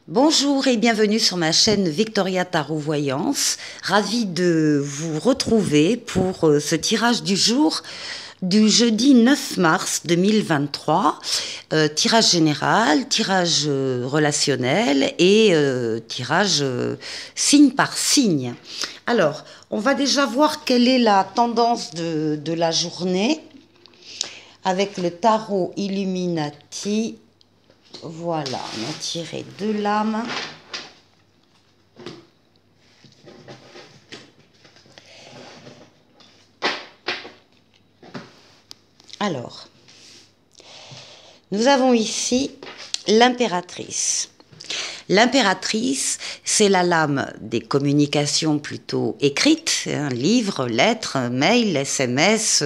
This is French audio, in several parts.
Bonjour et bienvenue sur ma chaîne Victoria Tarot Voyance. Ravie de vous retrouver pour ce tirage du jour du jeudi 9 mars 2023. Tirage général, tirage relationnel et tirage signe par signe. Alors, on va déjà voir quelle est la tendance de la journée avec le tarot Illuminati. Voilà, on a tiré 2 lames. Alors, nous avons ici l'impératrice. L'impératrice, c'est la lame des communications plutôt écrites, livres, lettres, mails, SMS,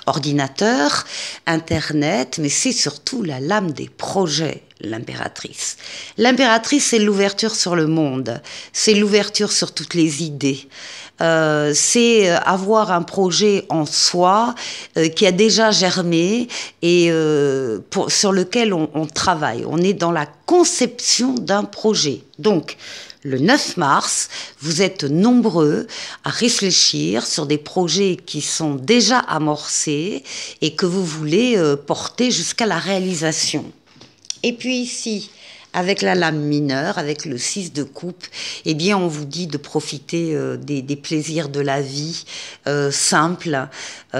ordinateur, Internet, mais c'est surtout la lame des projets, l'impératrice. L'impératrice, c'est l'ouverture sur le monde, c'est l'ouverture sur toutes les idées. C'est avoir un projet en soi qui a déjà germé et sur lequel on travaille. On est dans la conception d'un projet. Donc, le 9 mars, vous êtes nombreux à réfléchir sur des projets qui sont déjà amorcés et que vous voulez porter jusqu'à la réalisation. Et puis ici, avec la lame mineure, avec le 6 de coupe, eh bien, on vous dit de profiter des plaisirs de la vie simple. Il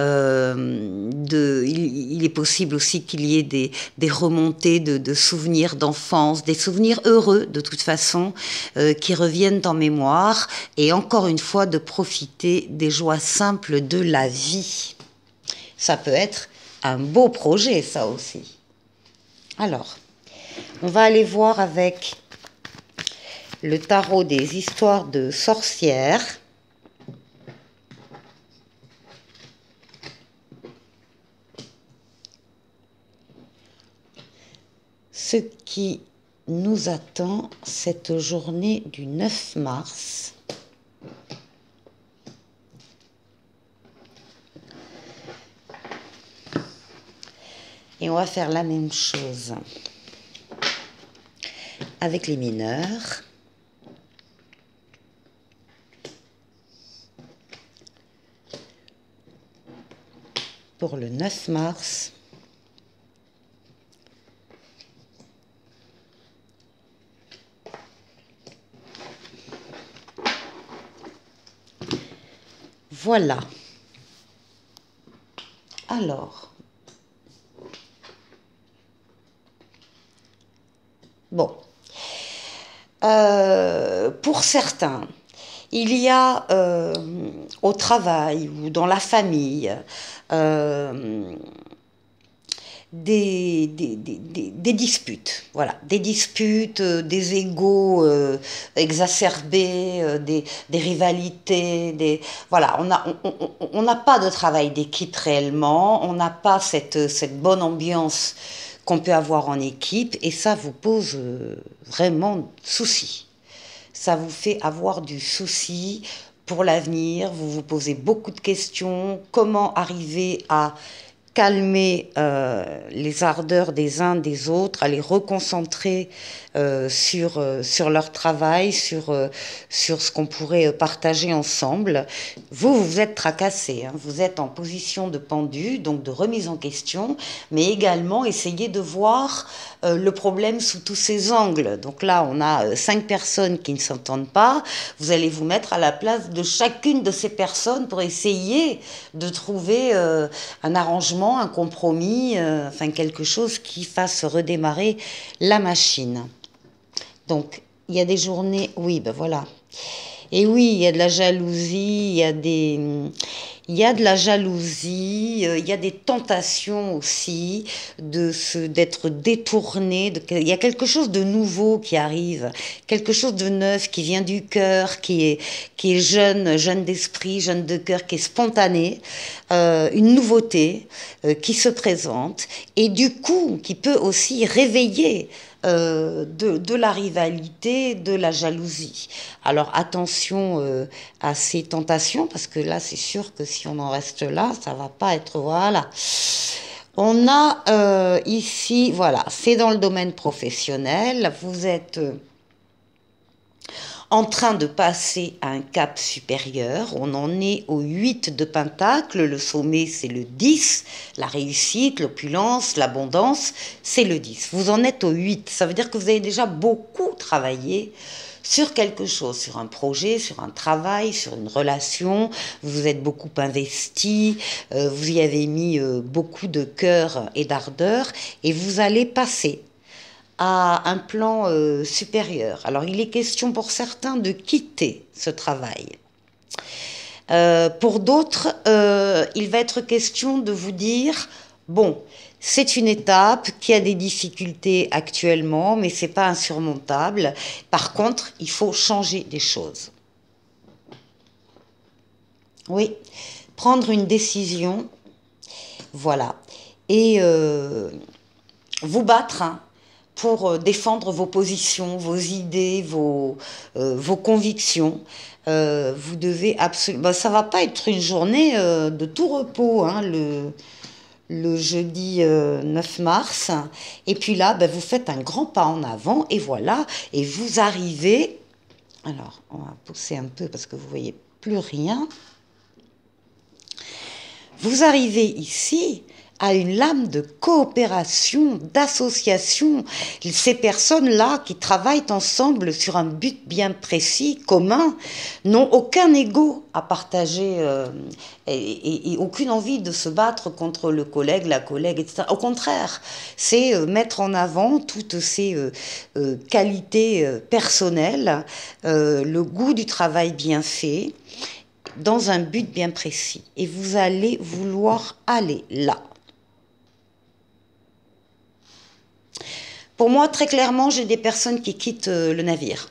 est possible aussi qu'il y ait des remontées de souvenirs d'enfance, des souvenirs heureux de toute façon, qui reviennent en mémoire. Et encore une fois, de profiter des joies simples de la vie. Ça peut être un beau projet, ça aussi. Alors, on va aller voir avec le tarot des histoires de sorcières. Ce qui nous attend cette journée du 9 mars. Et on va faire la même chose avec les mineurs. Pour le 9 mars. Voilà. Alors. Bon. Pour certains, il y a au travail ou dans la famille des disputes, voilà, des disputes, des égos exacerbés, des rivalités, voilà, on n'a pas de travail d'équipe réellement, on n'a pas cette bonne ambiance qu'on peut avoir en équipe, et ça vous pose vraiment souci. Ça vous fait avoir du souci pour l'avenir, vous vous posez beaucoup de questions, comment arriver à calmer les ardeurs des uns des autres, à les reconcentrer sur leur travail, sur ce qu'on pourrait partager ensemble. Vous êtes tracassé, hein, vous êtes en position de pendu, donc de remise en question, mais également essayer de voir le problème sous tous ses angles. Donc là, on a 5 personnes qui ne s'entendent pas, vous allez vous mettre à la place de chacune de ces personnes pour essayer de trouver un arrangement, un compromis, enfin quelque chose qui fasse redémarrer la machine. Donc, il y a des journées, oui, ben voilà. Et oui, il y a de la jalousie, il y a de la jalousie, il y a des tentations aussi d'être détourné. Il y a quelque chose de nouveau qui arrive, quelque chose de neuf qui vient du cœur, qui est jeune d'esprit, jeune de cœur, qui est spontané, une nouveauté qui se présente et du coup qui peut aussi réveiller de la rivalité, de la jalousie. Alors attention à ces tentations, parce que là c'est sûr que si on en reste là, ça va pas être, voilà. On a ici, voilà, c'est dans le domaine professionnel. Vous êtes en train de passer à un cap supérieur. On en est au 8 de Pentacle. Le sommet, c'est le 10. La réussite, l'opulence, l'abondance, c'est le 10. Vous en êtes au 8. Ça veut dire que vous avez déjà beaucoup travaillé sur quelque chose, sur un projet, sur un travail, sur une relation. Vous vous êtes beaucoup investi, vous y avez mis beaucoup de cœur et d'ardeur, et vous allez passer à un plan supérieur. Alors il est question pour certains de quitter ce travail. Pour d'autres, il va être question de vous dire, bon, c'est une étape qui a des difficultés actuellement, mais c'est pas insurmontable. Par contre, il faut changer des choses. Oui, prendre une décision, voilà. Et vous battre, hein, pour défendre vos positions, vos idées, vos convictions. Vous devez absolument... Ben, ça va pas être une journée de tout repos, hein, le jeudi 9 mars. Et puis là, ben, vous faites un grand pas en avant et voilà, et vous arrivez... Alors, on va pousser un peu parce que vous voyez plus rien. Vous arrivez ici à une lame de coopération, d'association. Ces personnes-là qui travaillent ensemble sur un but bien précis, commun, n'ont aucun ego à partager et aucune envie de se battre contre le collègue, la collègue, etc. Au contraire, c'est mettre en avant toutes ces qualités personnelles, le goût du travail bien fait, dans un but bien précis. Et vous allez vouloir aller là. Pour moi, très clairement, j'ai des personnes qui quittent le navire.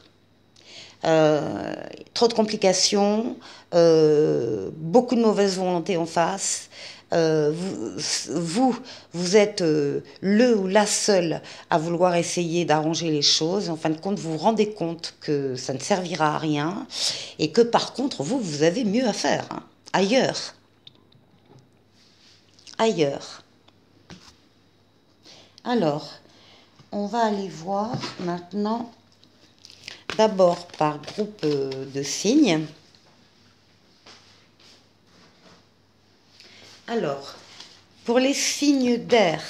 Trop de complications, beaucoup de mauvaise volonté en face. Vous êtes le ou la seule à vouloir essayer d'arranger les choses. En fin de compte, vous vous rendez compte que ça ne servira à rien et que par contre, vous avez mieux à faire, hein, ailleurs. Ailleurs. Alors, on va aller voir maintenant, d'abord par groupe de signes. Alors, pour les signes d'air,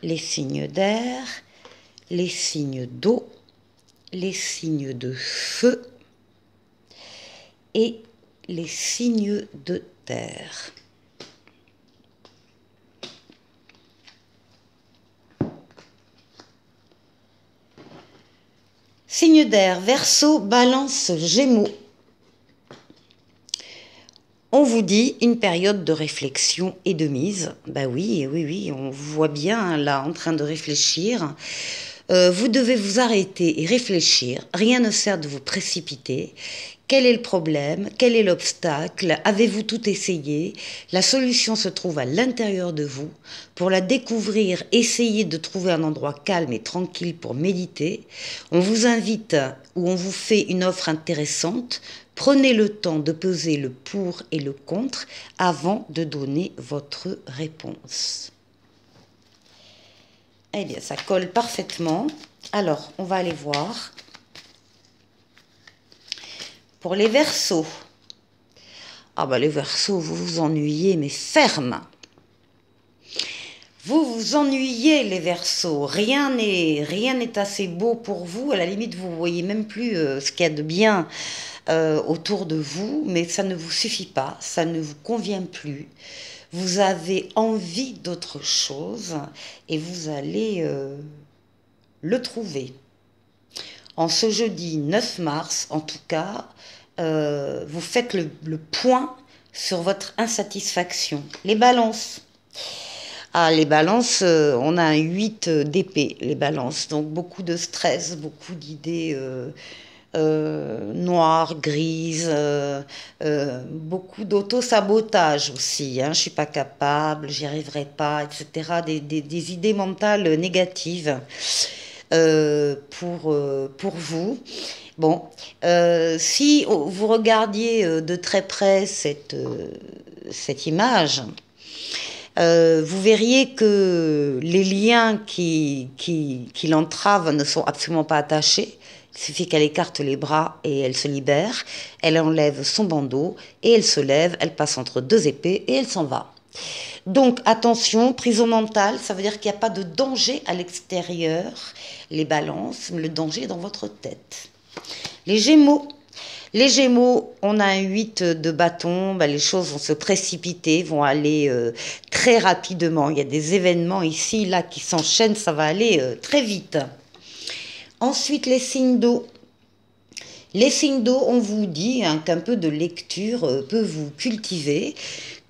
les signes d'air, les signes d'eau, les signes de feu et les signes de terre. Signe d'air, Verseau, Balance, Gémeaux. On vous dit une période de réflexion et de mise. Bah oui, oui, oui, on vous voit bien là en train de réfléchir. Vous devez vous arrêter et réfléchir. Rien ne sert de vous précipiter. Quel est le problème? Quel est l'obstacle? Avez-vous tout essayé? La solution se trouve à l'intérieur de vous. Pour la découvrir, essayez de trouver un endroit calme et tranquille pour méditer. On vous invite ou on vous fait une offre intéressante. Prenez le temps de peser le pour et le contre avant de donner votre réponse. Eh bien, ça colle parfaitement. Alors, on va aller voir. Pour les Verseaux. Ah bah les Verseaux, vous vous ennuyez, mais ferme. Vous vous ennuyez, les Verseaux. Rien n'est assez beau pour vous. À la limite, vous voyez même plus ce qu'il y a de bien autour de vous, mais ça ne vous suffit pas, ça ne vous convient plus. Vous avez envie d'autre chose et vous allez le trouver. En ce jeudi 9 mars, en tout cas, vous faites le point sur votre insatisfaction. Les balances. Ah, les balances, on a un 8 d'épée, les balances. Donc beaucoup de stress, beaucoup d'idées noires, grises, beaucoup d'auto-sabotage aussi. Hein. Je suis pas capable, j'y arriverai pas, etc. Des idées mentales négatives. pour vous. Bon, si vous regardiez de très près cette image, vous verriez que les liens qui l'entravent ne sont absolument pas attachés. Il suffit qu'elle écarte les bras et elle se libère. Elle enlève son bandeau et elle se lève, elle passe entre deux épées et elle s'en va. Donc attention, prison mentale, ça veut dire qu'il n'y a pas de danger à l'extérieur. Les balances, le danger est dans votre tête. Les Gémeaux. Les Gémeaux, on a un 8 de bâton, ben, les choses vont se précipiter, vont aller très rapidement. Il y a des événements ici, là, qui s'enchaînent, ça va aller très vite. Ensuite, les signes d'eau. Les signes d'eau, on vous dit hein, qu'un peu de lecture peut vous cultiver,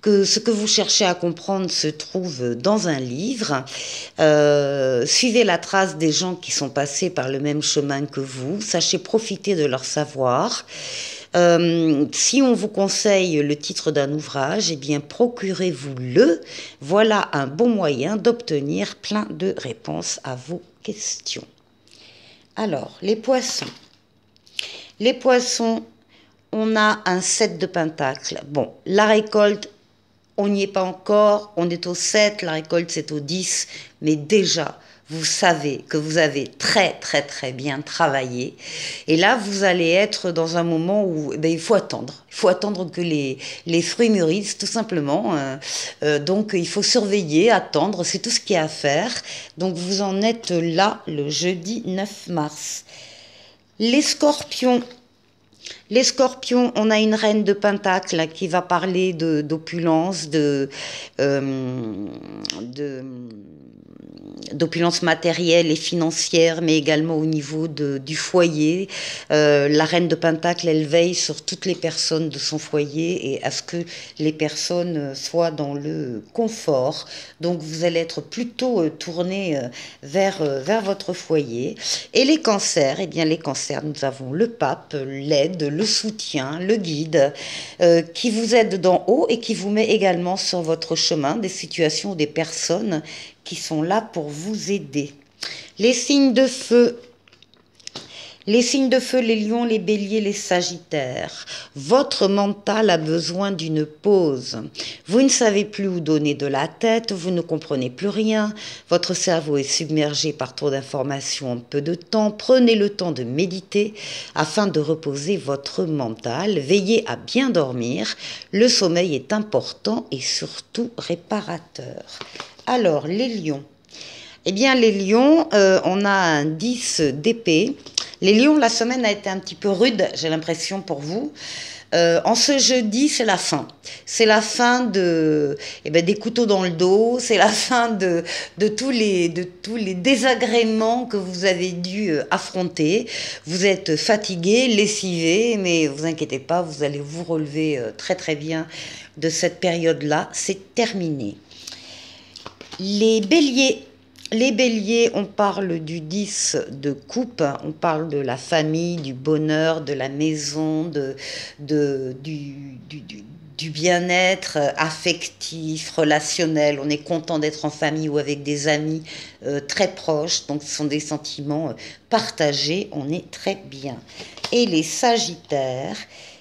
que ce que vous cherchez à comprendre se trouve dans un livre. Suivez la trace des gens qui sont passés par le même chemin que vous. Sachez profiter de leur savoir. Si on vous conseille le titre d'un ouvrage, eh bien procurez-vous-le. Voilà un bon moyen d'obtenir plein de réponses à vos questions. Alors, les poissons. Les poissons, on a un 7 de pentacles. Bon, la récolte, on n'y est pas encore, on est au 7, la récolte c'est au 10, mais déjà, vous savez que vous avez très très très bien travaillé. Et là, vous allez être dans un moment où il faut attendre. Il faut attendre que les fruits mûrissent, tout simplement. Donc, il faut surveiller, attendre, c'est tout ce qu'il y a à faire. Donc, vous en êtes là le jeudi 9 mars. Les scorpions. Les scorpions, on a une reine de pentacle qui va parler d'opulence, d'opulence matérielle et financière, mais également au niveau du foyer. La reine de pentacle, elle veille sur toutes les personnes de son foyer et à ce que les personnes soient dans le confort. Donc vous allez être plutôt tourné vers votre foyer. Et les cancers, eh bien les cancers, nous avons le pape, l'aide, le soutien, le guide, qui vous aide d'en haut et qui vous met également sur votre chemin des situations ou des personnes qui sont là pour vous aider. Les signes de feu. Les signes de feu, les lions, les béliers, les sagittaires. Votre mental a besoin d'une pause. Vous ne savez plus où donner de la tête, vous ne comprenez plus rien. Votre cerveau est submergé par trop d'informations en peu de temps. Prenez le temps de méditer afin de reposer votre mental. Veillez à bien dormir. Le sommeil est important et surtout réparateur. Alors, les lions. Eh bien, les lions, on a un 10 d'épée. Les lions, la semaine a été un petit peu rude, j'ai l'impression, pour vous. En ce jeudi, c'est la fin. C'est la fin des couteaux dans le dos, c'est la fin de tous les désagréments que vous avez dû affronter. Vous êtes fatigué, lessivé, mais vous inquiétez pas, vous allez vous relever très très bien de cette période-là. C'est terminé. Les béliers. Les béliers, on parle du 10 de coupe, on parle de la famille, du bonheur, de la maison, du bien-être affectif, relationnel. On est content d'être en famille ou avec des amis très proches, donc ce sont des sentiments partagés, on est très bien. Et les sagittaires,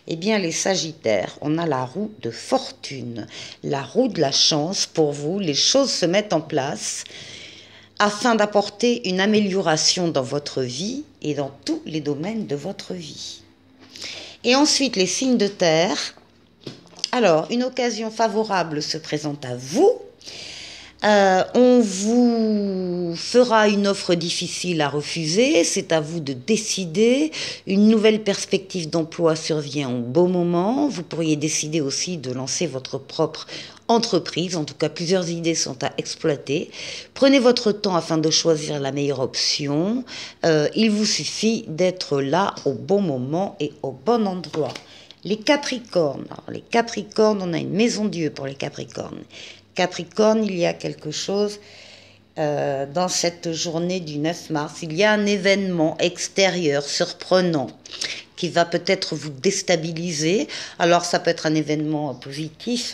eh bien les sagittaires, on a la roue de fortune, la roue de la chance pour vous, les choses se mettent en place afin d'apporter une amélioration dans votre vie et dans tous les domaines de votre vie. Et ensuite, les signes de terre. Alors, une occasion favorable se présente à vous. On vous fera une offre difficile à refuser, c'est à vous de décider. Une nouvelle perspective d'emploi survient au bon moment. Vous pourriez décider aussi de lancer votre propre entreprise. En tout cas, plusieurs idées sont à exploiter. Prenez votre temps afin de choisir la meilleure option. Il vous suffit d'être là au bon moment et au bon endroit. Les Capricornes. Alors, les Capricornes, on a une maison Dieu pour les Capricornes. Capricorne, il y a quelque chose dans cette journée du 9 mars. Il y a un événement extérieur surprenant qui va peut-être vous déstabiliser. Alors ça peut être un événement positif,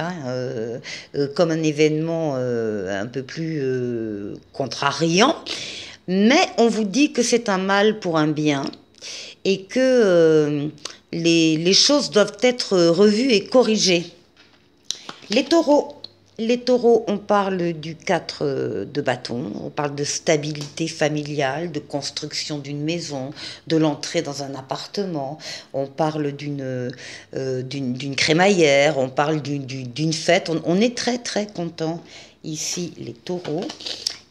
comme un événement un peu plus contrariant. Mais on vous dit que c'est un mal pour un bien et que les choses doivent être revues et corrigées. Les taureaux. Les taureaux, on parle du 4 de bâton, on parle de stabilité familiale, de construction d'une maison, de l'entrée dans un appartement, on parle d'une crémaillère, on parle d'une fête. On est très très content ici, les taureaux.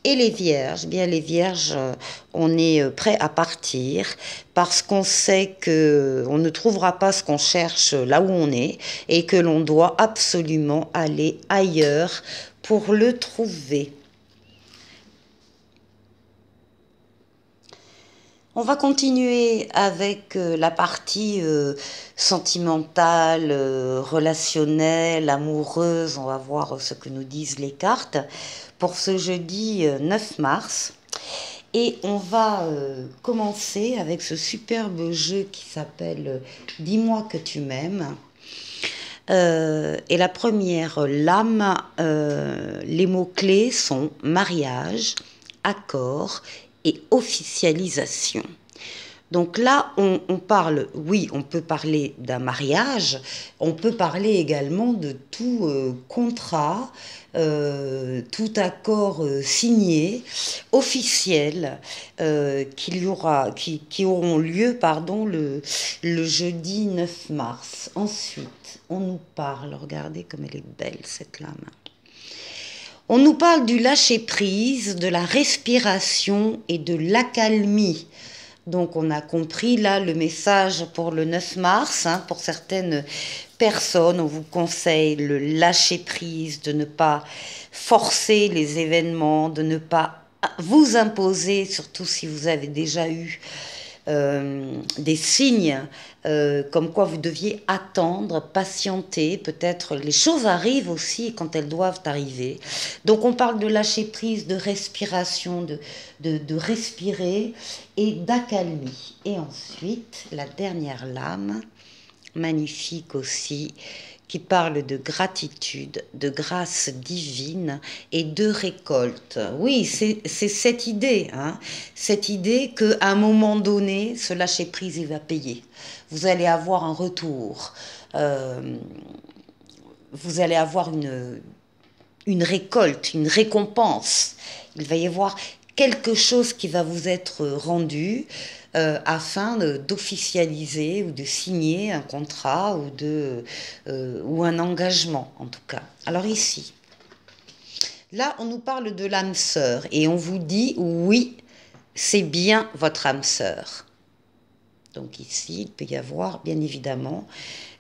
Et les vierges, bien les vierges, on est prêt à partir parce qu'on sait que on ne trouvera pas ce qu'on cherche là où on est et que l'on doit absolument aller ailleurs pour le trouver. On va continuer avec la partie sentimentale, relationnelle, amoureuse. On va voir ce que nous disent les cartes pour ce jeudi 9 mars. Et on va commencer avec ce superbe jeu qui s'appelle Dis-moi que tu m'aimes. Et la première lame, les mots-clés sont mariage, accord et officialisation. Donc là, on parle, oui, on peut parler d'un mariage, on peut parler également de tout contrat, tout accord signé, officiel, qui auront lieu, pardon, le jeudi 9 mars. Ensuite, on nous parle, regardez comme elle est belle cette lame. On nous parle du lâcher-prise, de la respiration et de l'accalmie. Donc on a compris là le message pour le 9 mars. Pour certaines personnes, on vous conseille le lâcher-prise, de ne pas forcer les événements, de ne pas vous imposer, surtout si vous avez déjà eu des signes comme quoi vous deviez attendre, patienter, peut-être les choses arrivent aussi quand elles doivent arriver. Donc on parle de lâcher prise, de respiration, de respirer et d'accalmie. Et ensuite, la dernière lame, magnifique aussi, qui parle de gratitude, de grâce divine et de récolte. Oui, c'est cette idée, cette idée qu'à un moment donné, ce lâcher-prise, il va payer. Vous allez avoir un retour, vous allez avoir une récolte, une récompense. Il va y avoir quelque chose qui va vous être rendu afin d'officialiser ou de signer un contrat ou un engagement en tout cas. Alors ici, là on nous parle de l'âme sœur et on vous dit oui, c'est bien votre âme sœur. Donc ici, il peut y avoir bien évidemment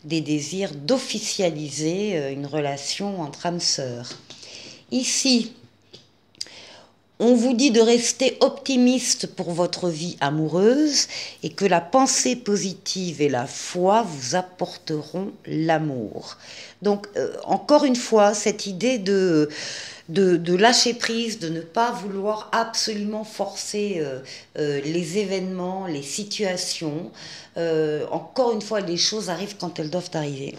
des désirs d'officialiser une relation entre âmes sœurs. Ici, on vous dit de rester optimiste pour votre vie amoureuse et que la pensée positive et la foi vous apporteront l'amour. Donc, encore une fois, cette idée de lâcher prise, de ne pas vouloir absolument forcer les événements, les situations. Encore une fois, les choses arrivent quand elles doivent arriver.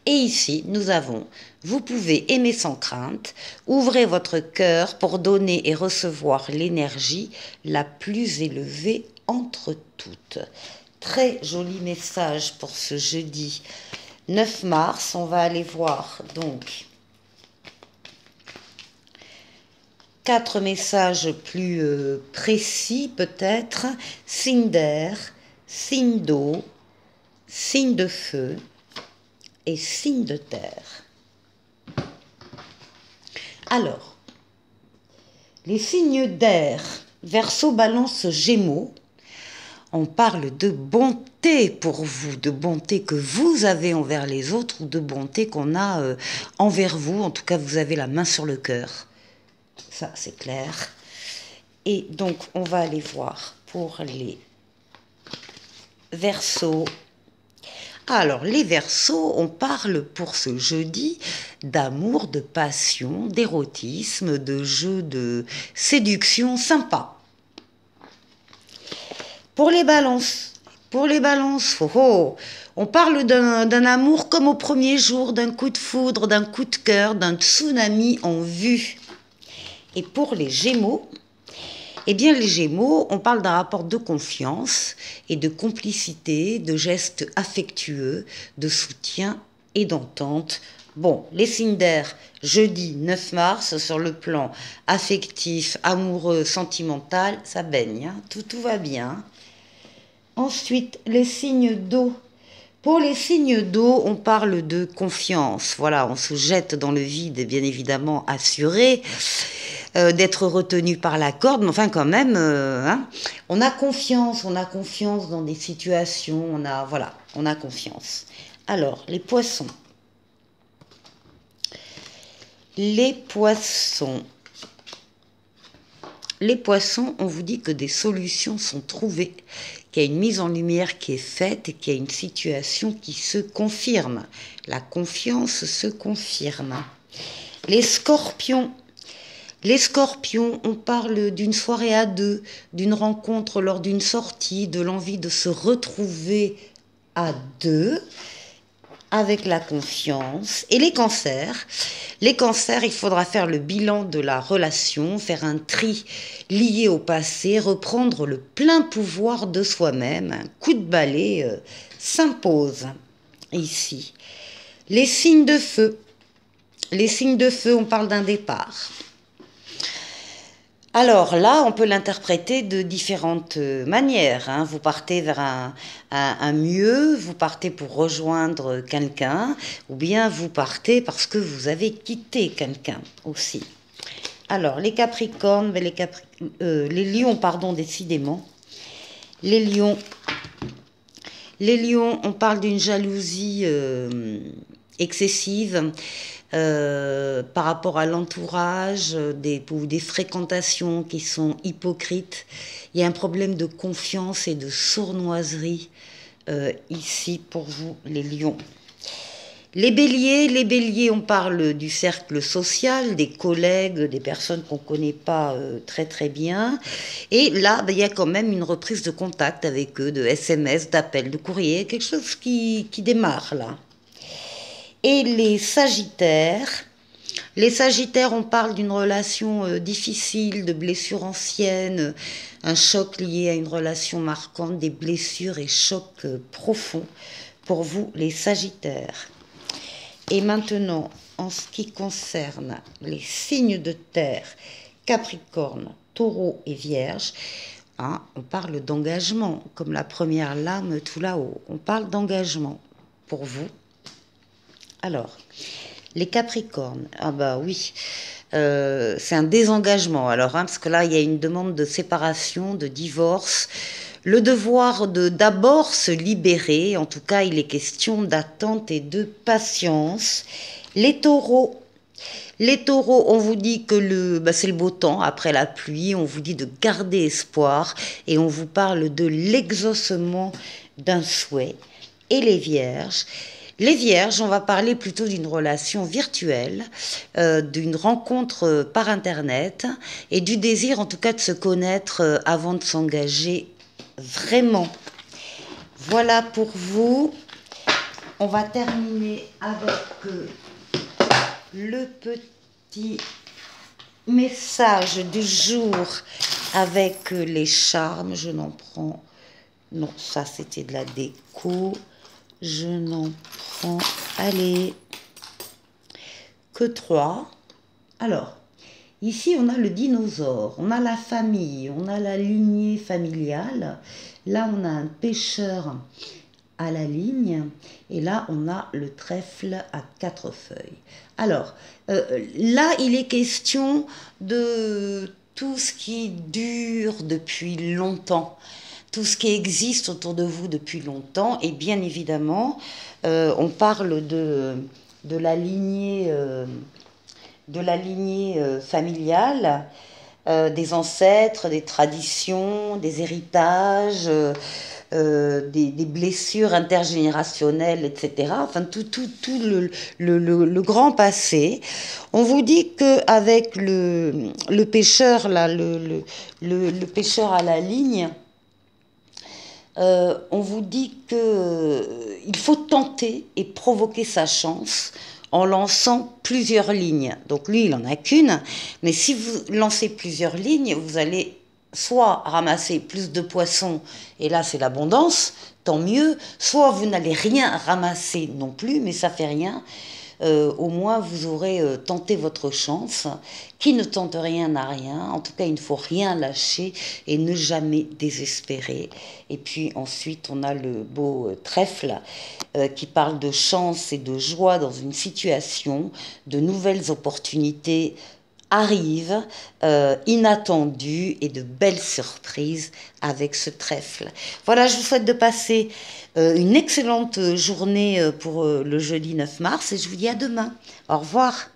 Et ici, nous avons, vous pouvez aimer sans crainte, ouvrez votre cœur pour donner et recevoir l'énergie la plus élevée entre toutes. Très joli message pour ce jeudi 9 mars. On va aller voir donc 4 messages plus précis peut-être. Signe d'air, signe d'eau, signe de feu et signe de terre. Alors, les signes d'air, Verseau, Balance, Gémeaux, on parle de bonté pour vous, de bonté que vous avez envers les autres ou de bonté qu'on a envers vous. En tout cas, vous avez la main sur le cœur. Ça, c'est clair. Et donc, on va aller voir pour les Verseaux. Alors, les Verseaux, on parle pour ce jeudi d'amour, de passion, d'érotisme, de jeux de séduction sympa. Pour les Balances, on parle d'un amour comme au premier jour, d'un coup de foudre, d'un coup de cœur, d'un tsunami en vue. Et pour les Gémeaux, Eh bien, les Gémeaux, on parle d'un rapport de confiance et de complicité, de gestes affectueux, de soutien et d'entente. Bon, les signes d'air, jeudi 9 mars, sur le plan affectif, amoureux, sentimental, ça baigne, hein, tout va bien. Ensuite, les signes d'eau. Pour les signes d'eau, on parle de confiance. Voilà, on se jette dans le vide, bien évidemment, assuré d'être retenu par la corde, mais enfin quand même, hein, on a confiance dans des situations, voilà, on a confiance. Alors, les poissons. Les poissons. Les poissons, on vous dit que des solutions sont trouvées, qu'il y a une mise en lumière qui est faite et qu'il y a une situation qui se confirme. La confiance se confirme. Les scorpions. Les scorpions, on parle d'une soirée à deux, d'une rencontre lors d'une sortie, de l'envie de se retrouver à deux, avec la confiance. Et les cancers, il faudra faire le bilan de la relation, faire un tri lié au passé, reprendre le plein pouvoir de soi-même. Un coup de balai s'impose ici. Les signes de feu. Les signes de feu, on parle d'un départ. Alors là, on peut l'interpréter de différentes manières, hein. Vous partez vers un mieux, vous partez pour rejoindre quelqu'un, ou bien vous partez parce que vous avez quitté quelqu'un aussi. Alors, les Capricornes, les Lions, pardon, décidément. Les Lions, on parle d'une jalousie excessive. Par rapport à l'entourage, des fréquentations qui sont hypocrites. Il y a un problème de confiance et de sournoiserie ici pour vous, les lions. Les béliers, on parle du cercle social, des collègues, des personnes qu'on ne connaît pas très très bien. Et là, il y a quand même une reprise de contact avec eux, de SMS, d'appels, de courrier, quelque chose qui démarre là. Et les sagittaires, on parle d'une relation difficile, de blessures anciennes, un choc lié à une relation marquante, des blessures et chocs profonds pour vous, les sagittaires. Et maintenant, en ce qui concerne les signes de terre, Capricorne, Taureau et Vierge, hein, on parle d'engagement, comme la première lame tout là-haut. On parle d'engagement pour vous. Alors, les Capricornes, ah bah oui, c'est un désengagement. Alors, hein, parce que là, il y a une demande de séparation, de divorce, le devoir de d'abord se libérer. En tout cas, il est question d'attente et de patience. Les Taureaux, on vous dit que c'est le beau temps après la pluie. On vous dit de garder espoir et on vous parle de l'exaucement d'un souhait. Et les Vierges, on va parler plutôt d'une relation virtuelle, d'une rencontre par Internet et du désir en tout cas de se connaître avant de s'engager vraiment. Voilà pour vous. On va terminer avec le petit message du jour avec les charmes. Je n'en prends... Non, ça c'était de la déco. Je n'en prends, allez, que 3. Alors, ici on a le dinosaure, on a la famille, on a la lignée familiale. Là on a un pêcheur à la ligne et là on a le trèfle à 4 feuilles. Alors, là il est question de tout ce qui dure depuis longtemps. Tout ce qui existe autour de vous depuis longtemps, et bien évidemment, on parle de la lignée, familiale, des ancêtres, des traditions, des héritages, des blessures intergénérationnelles, etc. Enfin, tout le grand passé. On vous dit qu'avec le pêcheur, là, le pêcheur à la ligne, on vous dit qu'il faut tenter et provoquer sa chance en lançant plusieurs lignes. Donc lui, il n'en a qu'une, mais si vous lancez plusieurs lignes, vous allez soit ramasser plus de poissons, et là c'est l'abondance, tant mieux, soit vous n'allez rien ramasser non plus, mais ça fait rien. Au moins vous aurez tenté votre chance. Qui ne tente rien n'a rien. En tout cas, il ne faut rien lâcher et ne jamais désespérer. Et puis ensuite, on a le beau trèfle qui parle de chance et de joie dans une situation, de nouvelles opportunités arrivent, inattendues et de belles surprises avec ce trèfle. Voilà, je vous souhaite de passer une excellente journée pour le jeudi 9 mars et je vous dis à demain. Au revoir.